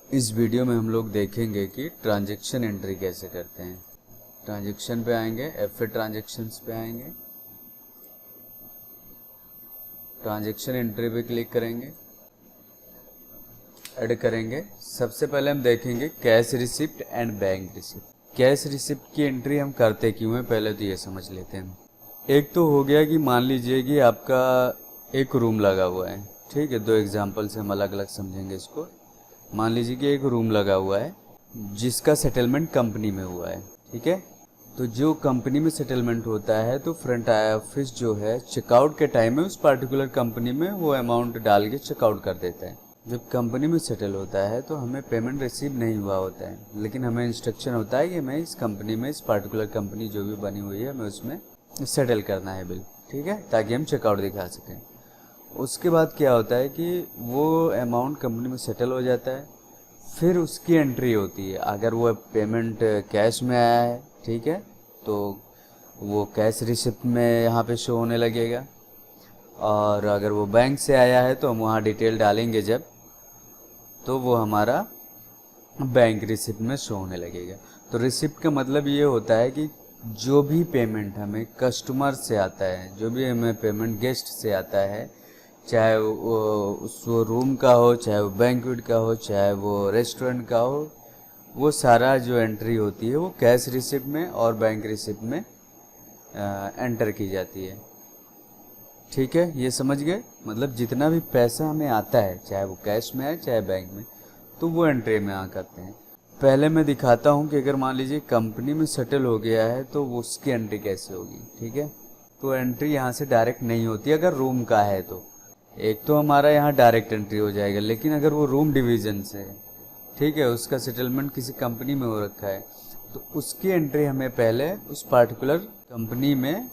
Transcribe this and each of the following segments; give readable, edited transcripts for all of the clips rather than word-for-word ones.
इस वीडियो में हम लोग देखेंगे कि ट्रांजैक्शन एंट्री कैसे करते हैं। ट्रांजैक्शन पे आएंगे, F8 ट्रांजैक्शंस पे आएंगे, ट्रांजैक्शन एंट्री पे क्लिक करेंगे, ऐड करेंगे। सबसे पहले हम देखेंगे cash receipt and bank receipt. Cash receipt की एंट्री हम करते क्यों हैं, पहले तो ये समझ लेते हैं। एक तो हो गया कि मान लीजिए कि आपका एक रूम लगा हुआ है, ठीक है। दो एग्जांपल से हम अलग अलग समझेंगे इसको। मान लीजिए कि एक रूम लगा हुआ है जिसका सेटलमेंट कंपनी में हुआ है, ठीक है। तो जो कंपनी में सेटलमेंट होता है तो फ्रंट ऑफिस जो है चेकआउट के टाइम में उस पर्टिकुलर कंपनी में वो अमाउंट डाल के चेकआउट कर देता है। जब कंपनी में सेटल होता है तो हमें पेमेंट रिसीव नहीं हुआ होता है, लेकिन हमें इंस्ट्रक्शन होता है कि हमें इस कंपनी में, इस पर्टिकुलर कंपनी जो भी बनी हुई है, हमें उसमें सेटल करना है बिल, ठीक है, ताकि हम चेकआउट दिखा सकें। उसके बाद क्या होता है कि वो अमाउंट कंपनी में सेटल हो जाता है, फिर उसकी एंट्री होती है। अगर वो पेमेंट कैश में आया है, ठीक है, तो वो कैश रिसिप्ट में यहाँ पे शो होने लगेगा। और अगर वो बैंक से आया है तो हम वहाँ डिटेल डालेंगे जब, तो वो हमारा बैंक रिसिप्ट में शो होने लगेगा। तो रिसिप्ट का मतलब ये होता है कि जो भी पेमेंट हमें कस्टमर से आता है, जो भी हमें पेमेंट गेस्ट से आता है, चाहे वो रूम का हो, चाहे वो बैंक्वेट का हो, चाहे वो रेस्टोरेंट का हो, वो सारा जो एंट्री होती है वो कैश रिसिप्ट में और बैंक रिसिप्ट में एंटर की जाती है, ठीक है। ये समझ गए, मतलब जितना भी पैसा हमें आता है, चाहे वो कैश में है चाहे बैंक में, तो वो एंट्री में करते हैं। पहले मैं दिखाता हूँ कि अगर मान लीजिए कंपनी में सेटल हो गया है तो उसकी एंट्री कैसे होगी, ठीक है। तो एंट्री यहाँ से डायरेक्ट नहीं होती अगर रूम का है तो। एक तो हमारा यहाँ डायरेक्ट एंट्री हो जाएगा, लेकिन अगर वो रूम डिवीज़न से है, ठीक है, उसका सेटलमेंट किसी कंपनी में हो रखा है, तो उसकी एंट्री हमें पहले उस पार्टिकुलर कंपनी में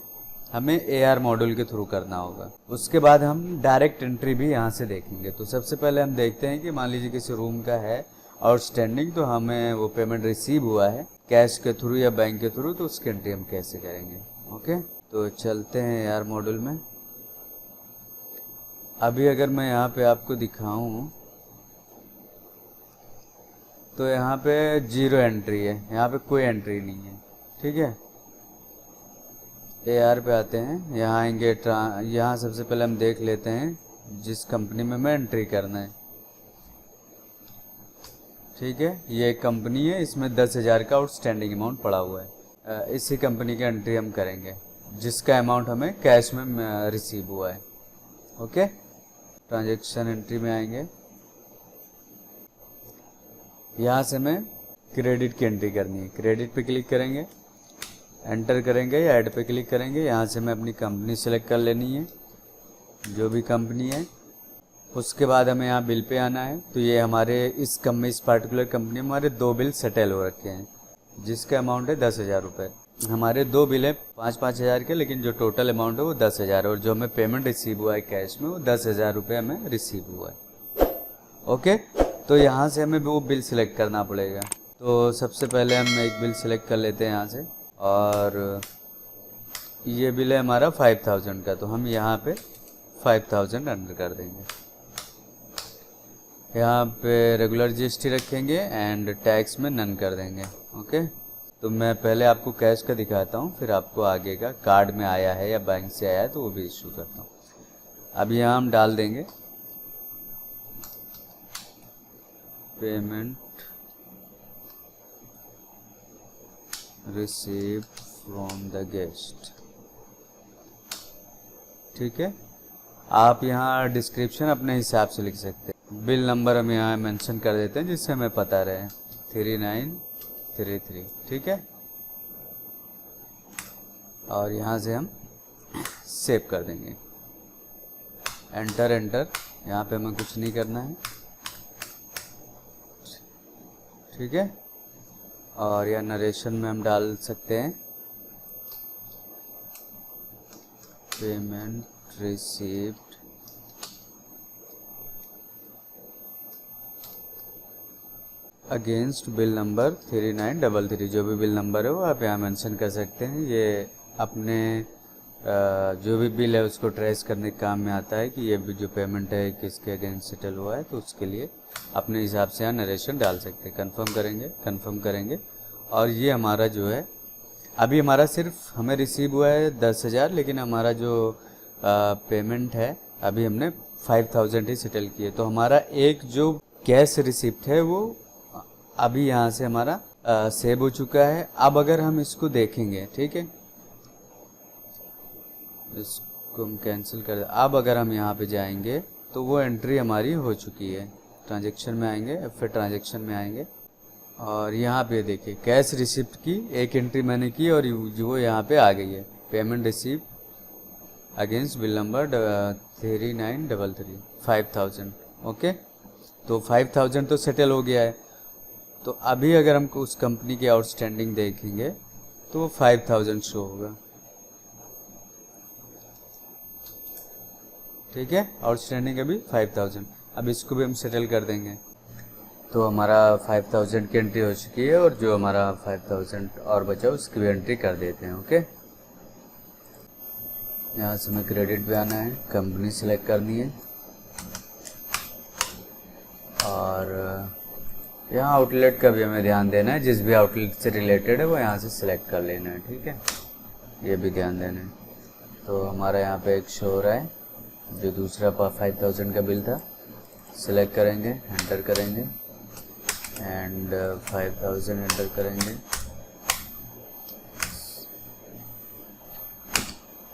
हमें AR मॉड्यूल के थ्रू करना होगा। उसके बाद हम डायरेक्ट एंट्री भी यहाँ से देखेंगे। तो सबसे पहले हम देखते हैं कि मान लीजिए किसी रूम का है आउटस्टैंडिंग, तो हमें वो पेमेंट रिसीव हुआ है कैश के थ्रू या बैंक के थ्रू, तो उसकी एंट्री हम कैसे करेंगे। ओके, तो चलते हैं AR मॉड्यूल में। अभी अगर मैं यहाँ पे आपको दिखाऊं तो यहाँ पे 0 एंट्री है, यहाँ पे कोई एंट्री नहीं है, ठीक है। AR पे आते हैं, यहाँ आएंगे, यहाँ सबसे पहले हम देख लेते हैं जिस कंपनी में हमें एंट्री करना है, ठीक है। ये एक कंपनी है, इसमें 10,000 का आउटस्टैंडिंग अमाउंट पड़ा हुआ है। इसी कंपनी की एंट्री हम करेंगे जिसका अमाउंट हमें कैश में रिसीव हुआ है। ओके, ट्रांजैक्शन एंट्री में आएंगे, यहाँ से हमें क्रेडिट की एंट्री करनी है। क्रेडिट पे क्लिक करेंगे, एंटर करेंगे या ऐड पे क्लिक करेंगे। यहाँ से हमें अपनी कंपनी सेलेक्ट कर लेनी है, जो भी कंपनी है। उसके बाद हमें यहाँ बिल पे आना है। तो ये हमारे इस पार्टिकुलर कंपनी में हमारे 2 बिल सेटल हो रखे हैं, जिसका अमाउंट है 10,000 रुपये। हमारे 2 बिल है 5-5 हज़ार के, लेकिन जो टोटल अमाउंट है वो 10,000 है, और जो हमें पेमेंट रिसीव हुआ है कैश में वो 10,000 रुपये हमें रिसीव हुआ है। ओके, तो यहाँ से हमें वो बिल सिलेक्ट करना पड़ेगा। तो सबसे पहले हम एक बिल सिलेक्ट कर लेते हैं यहाँ से, और ये बिल है हमारा 5,000 का, तो हम यहाँ पे 5,000 एंटर कर देंगे। यहाँ पे रेगुलर GST रखेंगे एंड टैक्स में नन कर देंगे। ओके, तो मैं पहले आपको कैश का दिखाता हूँ, फिर आपको आगे का कार्ड में आया है या बैंक से आया है तो वो भी इशू करता हूँ। अब यहाँ हम डाल देंगे payment receive from the guest, ठीक है। आप यहाँ डिस्क्रिप्शन अपने हिसाब से लिख सकते हैं। बिल नंबर हम यहाँ मेंशन कर देते हैं जिससे हमें पता रहे, 3933, ठीक है। और यहाँ से हम सेव कर देंगे, एंटर एंटर। यहाँ पे हमें कुछ नहीं करना है, ठीक है। और यह नरेशन में हम डाल सकते हैं payment received against bill number 3933। जो भी बिल नंबर है वो आप यहाँ मेंशन कर सकते हैं। ये अपने जो भी बिल है उसको ट्रेस करने के काम में आता है कि ये भी जो पेमेंट है किसके अगेंस्ट सेटल हुआ है, तो उसके लिए अपने हिसाब से यहाँ नरेशन डाल सकते हैं। कंफर्म करेंगे और ये हमारा जो है अभी हमारा सिर्फ हमें रिसीव हुआ है 10,000, लेकिन हमारा जो पेमेंट है अभी हमने 5,000 ही सेटल किए। तो हमारा एक जो कैश रिसिप्ट है वो अभी यहाँ से हमारा सेव हो चुका है। अब अगर हम इसको देखेंगे, ठीक है, इसको हम कैंसिल कर दें। अब अगर हम यहाँ पे जाएंगे तो वो एंट्री हमारी हो चुकी है। ट्रांजैक्शन में आएंगे, फिर ट्रांजैक्शन में आएंगे और यहाँ पे देखिए कैश रिसिप्ट की एक एंट्री मैंने की और वो यहाँ पे आ गई है, payment receive against bill number 3933 5,000। Okay, तो 5,000 तो सेटल हो गया है। तो अभी अगर हमको उस कंपनी की आउटस्टैंडिंग देखेंगे तो वो 5,000 शो होगा। ठीक है, आउटस्टैंडिंग अभी 5,000। अब इसको भी हम सेटल कर देंगे। तो हमारा 5,000 की एंट्री हो चुकी है और जो हमारा 5,000 और बचा उसकी भी एंट्री कर देते हैं। ओके, यहाँ से हमें क्रेडिट पे आना है, कंपनी सेलेक्ट करनी है और यहाँ आउटलेट का भी हमें ध्यान देना है। जिस भी आउटलेट से रिलेटेड है वो यहाँ से सिलेक्ट कर लेना है। ठीक है, ये भी ध्यान देना है। तो हमारा यहाँ पे एक शो हो रहा है जो दूसरा 5,000 का बिल था, सिलेक्ट करेंगे, एंटर करेंगे एंड 5,000 एंटर करेंगे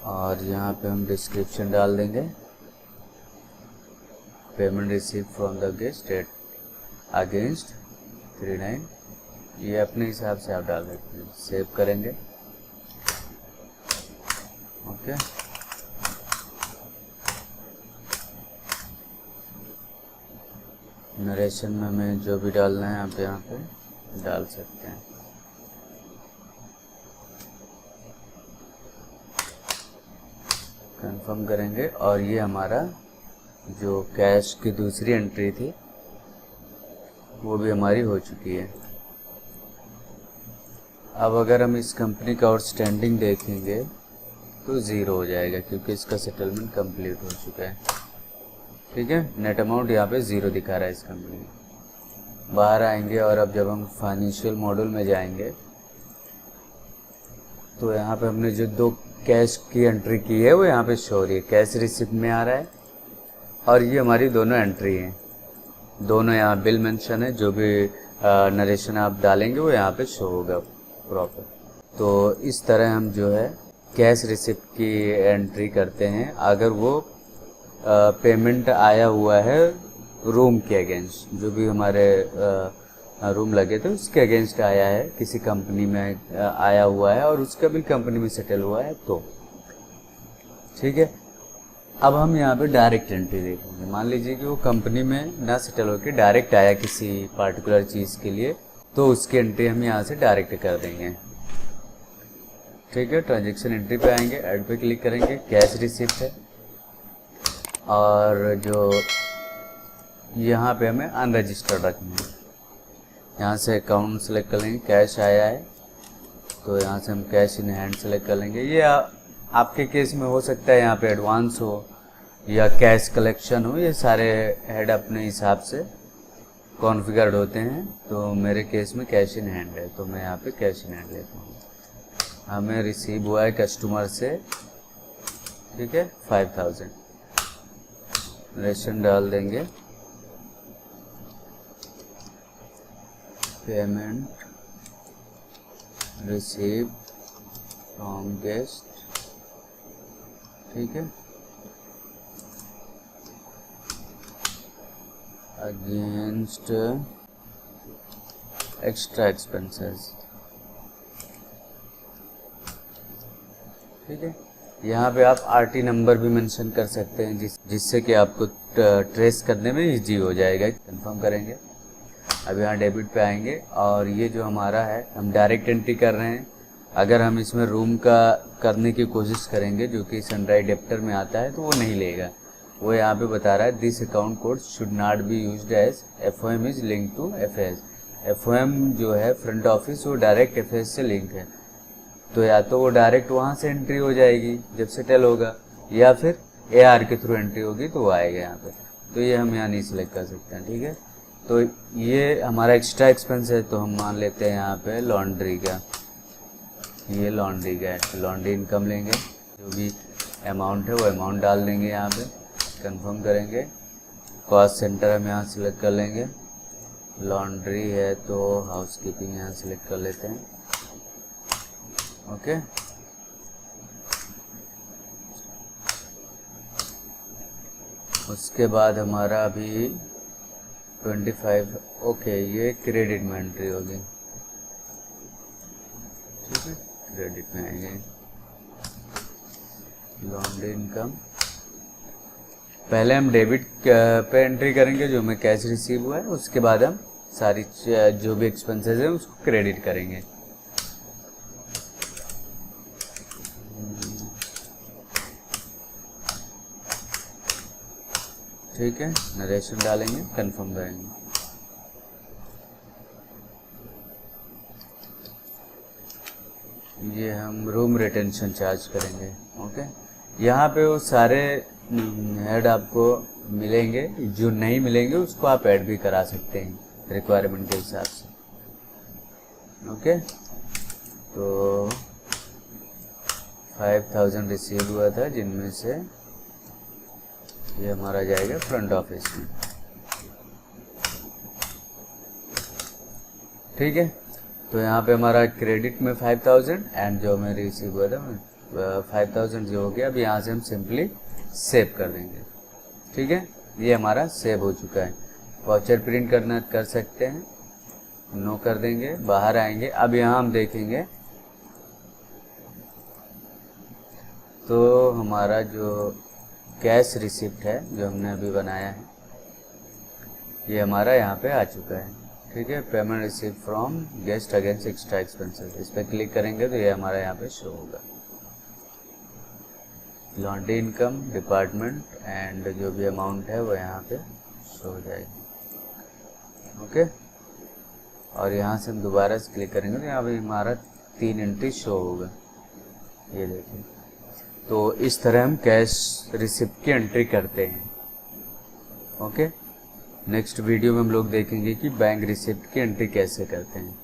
और यहाँ पे हम डिस्क्रिप्शन डाल देंगे, payment receive from the guest at against 39। ये अपने हिसाब से आप डाल सकते हैं। सेव करेंगे। ओके, नरेशन में हमें जो भी डालना है आप यहाँ पे डाल सकते हैं। कंफर्म करेंगे और ये हमारा जो कैश की दूसरी एंट्री थी वो भी हमारी हो चुकी है। अब अगर हम इस कंपनी का आउटस्टैंडिंग देखेंगे तो ज़ीरो हो जाएगा क्योंकि इसका सेटलमेंट कंप्लीट हो चुका है। ठीक है, नेट अमाउंट यहाँ पे ज़ीरो दिखा रहा है इस कंपनी में। बाहर आएंगे और अब जब हम फाइनेंशियल मॉड्यूल में जाएंगे तो यहाँ पे हमने जो दो कैश की एंट्री की है वो यहाँ पे शो हो रही है, कैश रिसिप्ट में आ रहा है और ये हमारी दोनों एंट्री हैं। दोनों यहाँ बिल मेंशन है, जो भी नरेशन आप डालेंगे वो यहाँ पे शो होगा प्रॉपर। तो इस तरह हम जो है कैश रिसिप्ट की एंट्री करते हैं अगर वो पेमेंट आया हुआ है रूम के अगेंस्ट, जो भी हमारे रूम लगे थे उसके अगेंस्ट आया है, किसी कंपनी में आया हुआ है और उसका बिल कंपनी में सेटल हुआ है तो। ठीक है, अब हम यहाँ पे डायरेक्ट एंट्री देखेंगे। मान लीजिए कि वो कंपनी में ना सेटल होकर डायरेक्ट आया किसी पार्टिकुलर चीज़ के लिए, तो उसकी एंट्री हम यहाँ से डायरेक्ट कर देंगे। ठीक है, ट्रांजैक्शन एंट्री पे आएंगे, ऐड पे क्लिक करेंगे, कैश रिसिप्ट है और जो यहाँ पे हमें अनरजिस्टर्ड रखना है। यहाँ से अकाउंट सेलेक्ट कर लेंगे, कैश आया है तो यहाँ से हम कैश इन हैंड सेलेक्ट कर लेंगे। ये आपके केस में हो सकता है यहाँ पे एडवांस हो या कैश कलेक्शन हो, ये सारे हेड अपने हिसाब से कॉन्फ़िगर्ड होते हैं। तो मेरे केस में कैश इन हैंड है तो मैं यहाँ पे कैश इन हैंड लेता हूँ। हमें रिसीव हुआ है कस्टमर से, ठीक है, 5,000 रेशन डाल देंगे, पेमेंट रिसीव फ्रॉम गेस्ट। ठीक है, अगेंस्ट एक्स्ट्रा एक्सपेंसेस। ठीक है, यहाँ पे आप आरटी नंबर भी मेंशन कर सकते हैं जिससे कि आपको ट्रेस करने में इजी हो जाएगा। कंफर्म करेंगे। अब यहाँ डेबिट पे आएंगे और ये जो हमारा है हम डायरेक्ट एंट्री कर रहे हैं। अगर हम इसमें रूम का करने की कोशिश करेंगे जो कि सनराई डेप्टर में आता है तो वो नहीं लेगा। वो यहाँ पे बता रहा है this account code should not be used as FOM is link to FS. FOM जो है फ्रंट ऑफिस वो डायरेक्ट एफएस से लिंक है, तो या तो वो डायरेक्ट वहाँ से एंट्री हो जाएगी जब सेटल होगा, या फिर AR के थ्रू एंट्री होगी तो वो आएगा यहाँ पे। तो ये हम यहाँ नहीं सिलेक्ट कर सकते हैं, ठीक है। तो ये हमारा एक्स्ट्रा एक्सपेंस है, तो हम मान लेते हैं यहाँ पे लॉन्ड्री का, ये लॉन्ड्री का है। लॉन्ड्री इनकम लेंगे, जो भी अमाउंट है वो अमाउंट डाल देंगे, यहाँ पे कंफर्म करेंगे। कॉस्ट सेंटर हम यहाँ सिलेक्ट कर लेंगे, लॉन्ड्री है तो हाउसकीपिंग यहाँ सिलेक्ट कर लेते हैं, ओके। उसके बाद हमारा अभी 25, ओके, ये क्रेडिट में एंट्री होगी, ठीक है। क्रेडिट में आएंगे, लॉन्ड्री इनकम। पहले हम डेबिट पे एंट्री करेंगे जो हमें कैश रिसीव हुआ है, उसके बाद हम सारी जो भी एक्सपेंसेस हैं उसको क्रेडिट करेंगे। ठीक है, नरेशन डालेंगे, कंफर्म करेंगे। ये हम रूम रिटेंशन चार्ज करेंगे, ओके। यहाँ पे वो सारे हेड आपको मिलेंगे, जो नहीं मिलेंगे उसको आप ऐड भी करा सकते हैं रिक्वायरमेंट के हिसाब से, ओके। तो 5000 रिसीव हुआ था, जिनमें से ये हमारा जाएगा फ्रंट ऑफिस में, ठीक है। तो यहाँ पे हमारा क्रेडिट में 5000 एंड जो हमें रिसीव हुआ था 5000 जो हो गया। अब यहाँ से हम सिंपली सेव कर देंगे, ठीक है। ये हमारा सेव हो चुका है। वाउचर प्रिंट करना कर सकते हैं, नो कर देंगे, बाहर आएंगे। अब यहाँ हम देखेंगे तो हमारा जो कैश रिसिप्ट है जो हमने अभी बनाया है, ये हमारा यहाँ पे आ चुका है, ठीक है। Payment receive from guest against extra expenses, इस पर क्लिक करेंगे तो ये हमारा यहाँ पे शो होगा। लॉन्ड्री इनकम, डिपार्टमेंट एंड जो भी अमाउंट है वो यहाँ पे शो हो जाएगी, ओके। और यहाँ से हम दोबारा से क्लिक करेंगे तो यहाँ पे हमारा 3 एंट्री शो होगा, ये देखिए। तो इस तरह हम कैश रिसिप्ट की एंट्री करते हैं, ओके। नेक्स्ट वीडियो में हम लोग देखेंगे कि बैंक रिसिप्ट की एंट्री कैसे करते हैं।